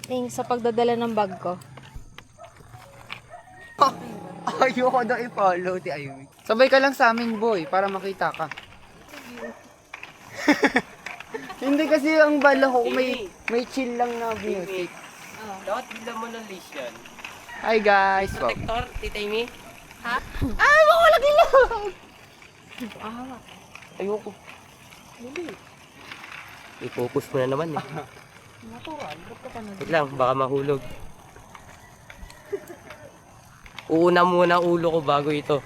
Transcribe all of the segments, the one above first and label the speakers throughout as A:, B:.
A: Sa pagdadala ng bag ko.
B: Ayoko daw i-follow ti Ivy. Sabay ka lang sa amin, boy, para makita ka. Hindi kasi ang bala ko, may chill lang na music.
C: Dapat bila mo ng leash yan.
B: Hi guys! Wow.
C: Protector, Tita Amy?
A: Ha?
B: Ay, mawala ilaw!
C: Ayoko. I-focus mo na naman eh.
A: Natural, ba't ka pa
C: Wait lang, baka mahulog. Uuna muna ang ulo ko bago ito.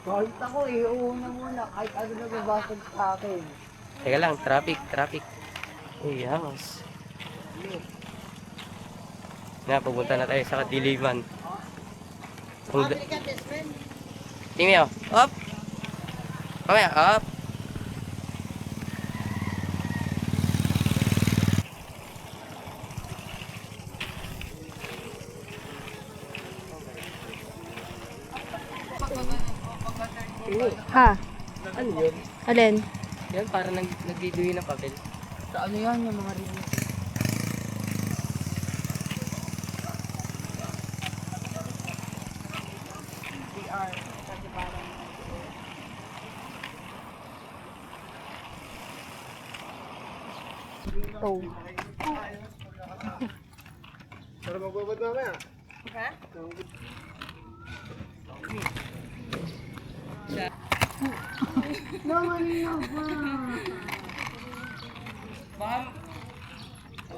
B: Kahit ako eh, uuna muna. Kahit ano na babasag sa akin.
C: Teka lang, traffic. Uy, hangos. Na, pupunta na tayo sa Kadiliman. Tingin mo, up! Kamaya, up!
A: Ha?
C: Ano yun?
A: Alin?
C: Yan, para nagdiduyo ng papel.
B: Sa ano yan, yung mga review?
A: Oh.
B: Para magbabad na kaya?
A: Ha?
B: Naman na ba?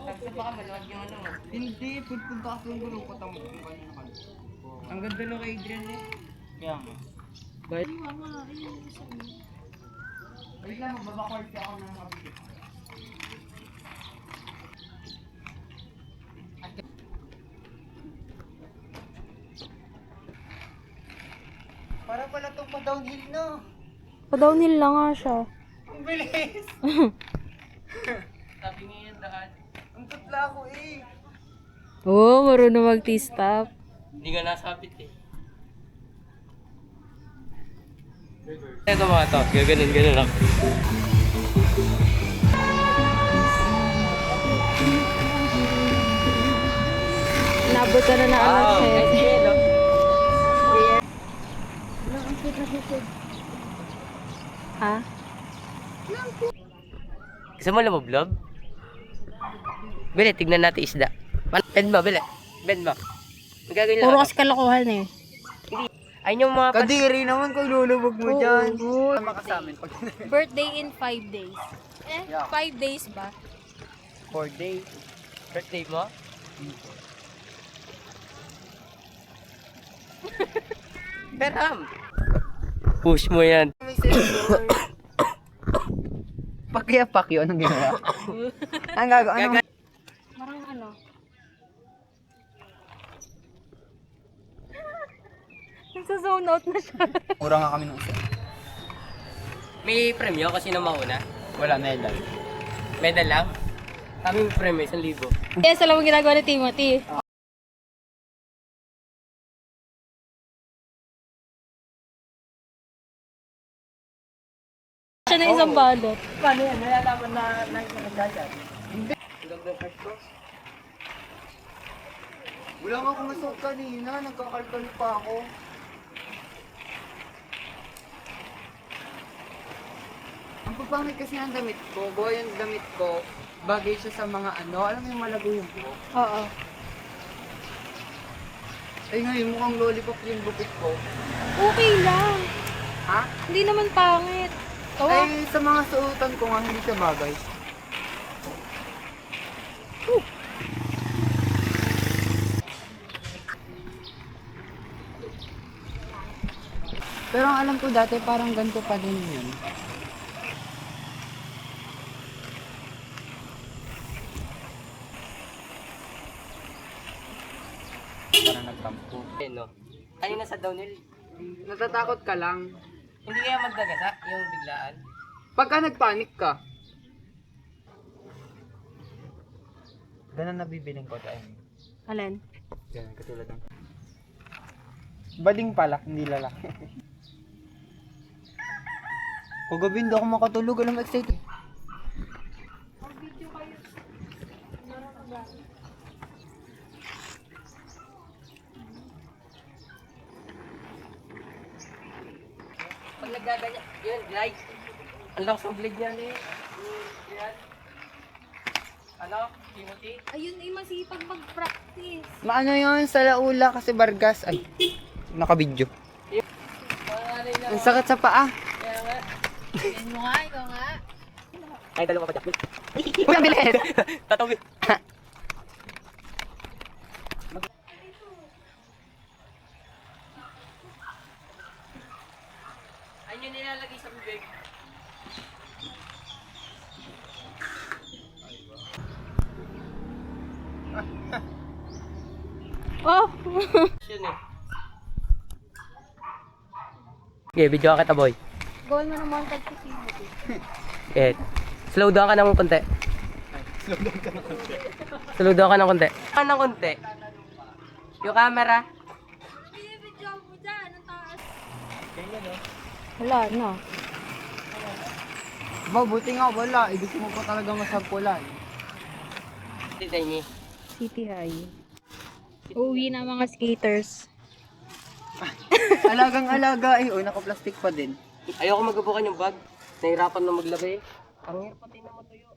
C: Baka maluwag yung ano mo.
B: Hindi, punta kasi yung gulong ko tamo kung kanina ka.
C: Ang ganda nung kay Adrian eh.
B: Kaya nga.
C: But,
B: Wait lang, magbabakord ka ako ng kapit. Para pala itong pa-downhill no?
A: Pa-downhill lang nga siya.
B: Ang bilis!
C: sabi nga yan daan.
B: Ang tutla ako eh.
A: Oo, marunong mag-T-stop.
C: Hindi nga nasabit eh. Ito mga to, gaganon ako.
A: Nabot ka na ng alas
C: yelo.
A: Ha?
C: Gusto mo lumoblog? Bili, tignan natin isda. Bend mo, bili. Bend mo. Magagawin lang
A: Puro
C: ako.
A: kasi kalokohan eh.
C: Ayun yung mga
B: Kadiri naman kung lulubog mo
A: Oo.
B: dyan. Tama ka sa amin.
A: Birthday in 5 days.
B: Yeah.
A: 5 days ba?
C: 4 days. Birthday mo? Peram! Push mo yan.
B: May sensor. Pakiyapak yun, anong ginawa? Ang gagawa, anong...
A: Marang ano? Nagsa-zone out na siya.
B: Mura nga kami nung isa.
C: May premyo kasi na mauna.
B: Wala, medal.
C: Medal lang. Kami may premyo, 1,000.
A: Yes, alam mo ginagawa ni Timothy. Siya na isang balot.
B: Paano yan? Nalalaman na nagkasyan? Hindi. Wala nga akong masok kanina. Nagkakalkal pa ako. Ang pagpangit kasi ng damit ko, boy, yung damit ko, bagay siya sa mga ano, alam mo yung malago yung buhok.
A: Oo.
B: Ay ngayon, mukhang lollipop yung bukit ko.
A: Okay lang.
B: Ha?
A: Hindi naman pangit. Tawa.
B: Ay, sa mga suotan ko nga, hindi siya bagay. Pero ang alam ko dati, parang ganito pa din yun. Parang nagtampo.
C: Eh, no? Kanina sa downhill,
B: Natatakot ka lang.
C: hindi kaya magdagasa yung biglaan.
B: Pagka nagpanik ka. Ganun nabibiling ko tayo.
A: Alin?
B: Ganun, katulad ng... Bading pala, hindi lalaki. Kagabi hindi ako makatulog, alam mo excited.
C: Pag naggaganyan, yun, glide. Ang lakas ng blade niya eh. Yan. Ano? Timothy?
A: Ayun ay masipag mag-practice.
B: Maano yun sa Laula kasi Vargas. Ay, nakabidyo. Ang sakit sa paa.
C: Kaya nga.
A: Yan mo nga, ikaw nga.
C: Ay, dalawa pa dyan.
B: Uy, ang bilis!
C: Tatawi. Ayun yung nilalagay sa bibig.
A: Oh!
C: Yun eh. Okay, video ka kita boy.
A: Gawin mo naman tag si Timothy.
C: Okay. Slow down ka ng konti. Slow down ka ng konti. Ng konti. Yung camera.
A: Binibidyo mo dyan, ang taas. Wala na.
B: Ba, buti nga wala. Eh, gusto mo pa talaga masampulan.
C: Design niya.
A: City High. Uwi na mga skaters.
B: Alagang-alaga eh. Uy, naka-plastic pa din.
C: Ayoko magabukan yung bag. Nahirapan na maglagay. Ang hirap pati na matuyo.